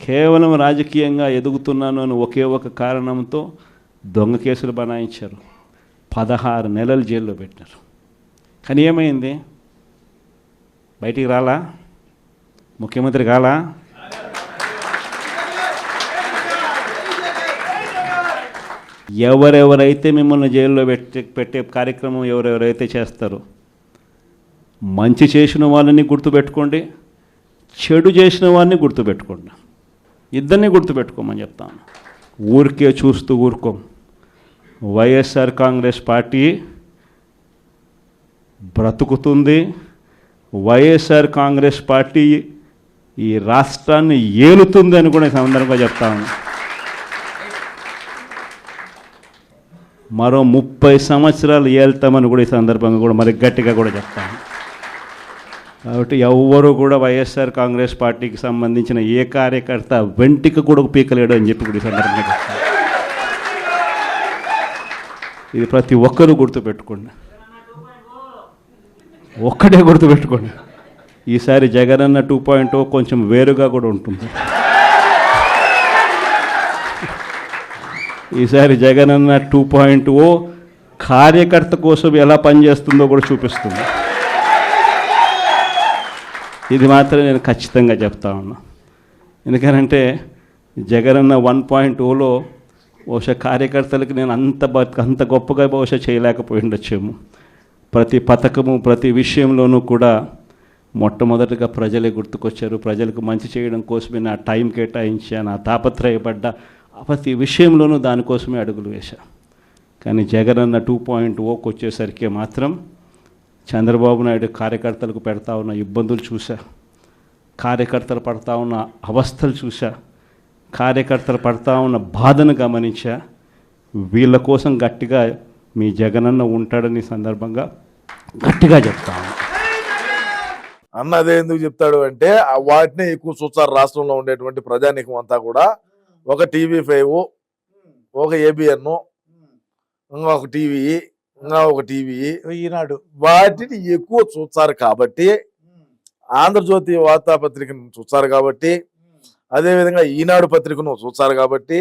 కేవలం రాజకీయంగా ఎదుగుతున్నాను అని ఒకే ఒక కారణంతో దొంగ కేసులు బనాయించారు. 16 నెలలు జైల్లో పెట్టారు. కానీ ఏమైంది? బయటికి రాలా? ముఖ్యమంత్రి కాలా? ఎవరెవరైతే మిమ్మల్ని జైల్లో పెట్టే కార్యక్రమం ఎవరెవరైతే చేస్తారో, మంచి చేసిన వాళ్ళని గుర్తుపెట్టుకోండి, చెడు చేసిన వాడిని గుర్తుపెట్టుకోండి. ఇద్దరిని గుర్తుపెట్టుకోమని చెప్తాను. ఊరికే చూస్తూ ఊరుకోం. వైఎస్ఆర్ కాంగ్రెస్ పార్టీ బ్రతుకుతుంది. వైఎస్ఆర్ కాంగ్రెస్ పార్టీ ఈ రాష్ట్రాన్ని ఏలుతుంది అని కూడా ఈ సందర్భంగా చెప్తాను. మరో 30 సంవత్సరాలు ఏళ్తామని కూడా ఈ సందర్భంగా కూడా మరి గట్టిగా కూడా చెప్తాను. కాబట్టి ఎవ్వరూ కూడా వైఎస్ఆర్ కాంగ్రెస్ పార్టీకి సంబంధించిన ఏ కార్యకర్త వెంటికి కూడా పీకలేడు అని చెప్పి కూడా ఈ సందర్భంగా చెప్తాను. ఇది ప్రతి ఒక్కరూ గుర్తుపెట్టుకోండి. ఒక్కడే గుర్తుపెట్టుకోండి, ఈసారి జగనన్న 2.0 కొంచెం వేరుగా కూడా ఉంటుంది. ఈసారి జగనన్న 2.0 కార్యకర్త కోసం ఎలా పనిచేస్తుందో కూడా చూపిస్తుంది. ఇది మాత్రం నేను ఖచ్చితంగా చెప్తా ఉన్నా. ఎందుకనంటే జగనన్న 1.0లో బహుశా కార్యకర్తలకు నేను అంత గొప్పగా బహుశా చేయలేకపోయి ఉండొచ్చేమో. ప్రతి పథకము ప్రతి విషయంలోనూ కూడా మొట్టమొదటిగా ప్రజలే గుర్తుకొచ్చారు. ప్రజలకు మంచి చేయడం కోసమే నా టైం కేటాయించా, నా తాపత్రయపడ్డా, ప్రతి విషయంలోనూ దానికోసమే అడుగులు వేశా. కానీ జగనన్న 2.0కి వచ్చేసరికి మాత్రం చంద్రబాబు నాయుడు కార్యకర్తలకు పెడతా ఉన్న ఇబ్బందులు చూసా, కార్యకర్తలు పడతా ఉన్న అవస్థలు చూసా, కార్యకర్తలు పడతా ఉన్న బాధను గమనించా. వీళ్ళ కోసం గట్టిగా మీ జగనన్న ఉంటాడని సందర్భంగా గట్టిగా చెప్తాను. అన్న అదే ఎందుకు చెప్తాడు అంటే వాటినే ఎక్కువ చూస్తారు రాష్ట్రంలో ఉండేటువంటి ప్రజానీకం అంతా కూడా. ఒక TV5, ఒక ABN, ఒక టీవీ, ఒక టీవీ, ఈనాడు, వాటిని ఎక్కువ చూస్తారు కాబట్టి, ఆంధ్రజ్యోతి వార్తాపత్రికను చూస్తారు కాబట్టి, అదేవిధంగా ఈనాడు పత్రికను చూస్తారు కాబట్టి,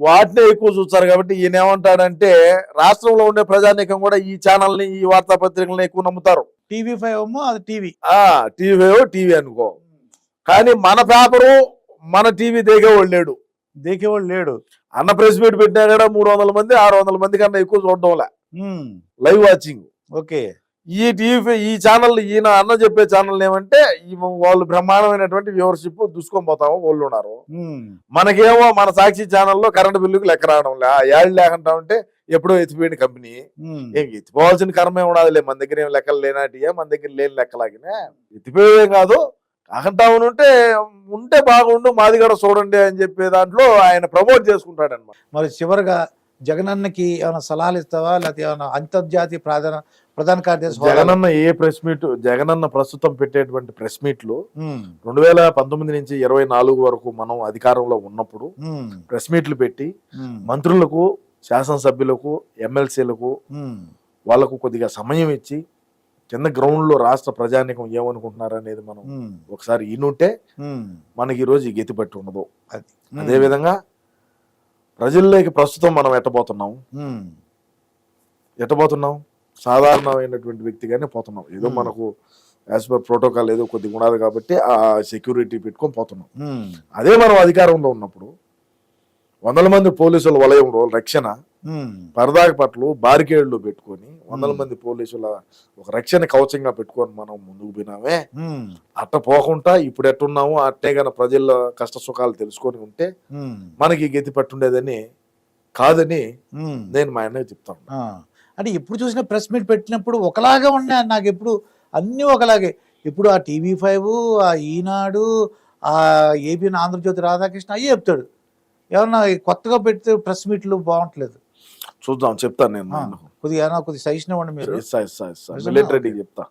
వాటినే ఎక్కువ చూస్తారు కాబట్టి ఈయన ఏమంటాడంటే రాష్ట్రంలో ఉండే ప్రజానీకం కూడా ఈ ఛానల్ని, ఈ వార్తాపత్రికలను ఎక్కువ నమ్ముతారు. TV5 అది TV5 టీవీ అనుకో, కానీ మన పేపరు మన టీవీ దేకేవాళ్ళు లేడు. అన్న ప్రెస్ మీట్ పెట్టినా కూడా 300 మంది 600 మంది కన్నా ఎక్కువ చూడడంలే లైవ్ వాచింగ్. ఓకే, ఈ టీవీ ఈ ఛానల్ ఈయన అన్న చెప్పే ఛానల్ ఏమంటే వాళ్ళు బ్రహ్మాండమైనటువంటి వ్యూవర్షిప్ దుసుకొని పోతాము వాళ్ళు ఉన్నారు. మనకేమో మన సాక్షి ఛానల్లో కరెంటు బిల్లుకి లెక్క రావడం లే, ఏళ్ళు లేకుండా ఉంటే ఎప్పుడో ఎత్తిపోయిన కంపెనీ. ఏం ఎత్తిపోవాల్సిన కర్మే ఉండదులే, మన దగ్గర ఏం లెక్కలు లేనాటియే, మన దగ్గర లేని లెక్కలాగినా ఎత్తిపోయేం కాదు. కాకంటావును ఉంటే బాగుండు, మాది కూడా చూడండి అని చెప్పే దాంట్లో ఆయన ప్రమోట్ చేసుకుంటాడు అనమాట. మరి చివరిగా జగనన్నకి ఏమైనా సలహాలు ఇస్తావా, లేకపోతే ఏమైనా అంతర్జాతీయ ప్రధాన కార్యదర్శి జగనన్న ఏ ప్రెస్ మీట్, జగనన్న ప్రస్తుతం పెట్టేటువంటి ప్రెస్ మీట్లు 2019 నుంచి 24 వరకు మనం అధికారంలో ఉన్నప్పుడు ప్రెస్ మీట్లు పెట్టి మంత్రులకు, శాసనసభ్యులకు, ఎమ్మెల్సీలకు వాళ్ళకు కొద్దిగా సమయం ఇచ్చి కింద గ్రౌండ్ లో రాష్ట్ర ప్రజానీకం ఏమనుకుంటున్నారు అనేది మనం ఒకసారి ఈనుంటే మనకి ఈరోజు ఈ గతి పట్టి ఉండదు. అదే విధంగా ప్రజల్లోకి ప్రస్తుతం మనం ఎట్టబోతున్నాం సాధారణమైనటువంటి వ్యక్తిగానే పోతున్నాం. ఏదో మనకు యాజ్ పర్ ప్రోటోకాల్ ఏదో కొద్దిగా ఉండదు కాబట్టి ఆ సెక్యూరిటీ పెట్టుకొని పోతున్నాం. అదే మనం అధికారంలో ఉన్నప్పుడు 100 మంది పోలీసుల వలయంలో రక్షణ, పరదాక పట్లు, బారికేడ్లు పెట్టుకొని 100 మంది పోలీసుల ఒక రక్షణ కవచంగా పెట్టుకొని మనం ముందుకు పోయినామే. అట్ట పోకుండా ఇప్పుడు ఎట్టున్నాము అట్టే గన ప్రజల కష్ట సుఖాలు తెలుసుకొని ఉంటే మనకి గతి పట్టుండేదని కాదని నేను మా అన్నయ్య చెప్తాను. అంటే ఎప్పుడు చూసినా ప్రెస్ మీట్ పెట్టినప్పుడు ఒకలాగా ఉన్నాయి, నాకు ఎప్పుడు అన్నీ ఒకలాగే. ఇప్పుడు ఆ TV5, ఆ ఈనాడు, ఆ ABN ఆంధ్రజ్యోతి రాధాకృష్ణ అయ్యే చెప్తాడు. ఏమన్నా కొత్తగా పెడితే ప్రెస్ మీట్లు బాగుంటలేదు. చూద్దాం, చెప్తాను నేను. కొద్దిగా సజెషన్ ఇవ్వండి మీరు. మిలిటరీ చెప్తా.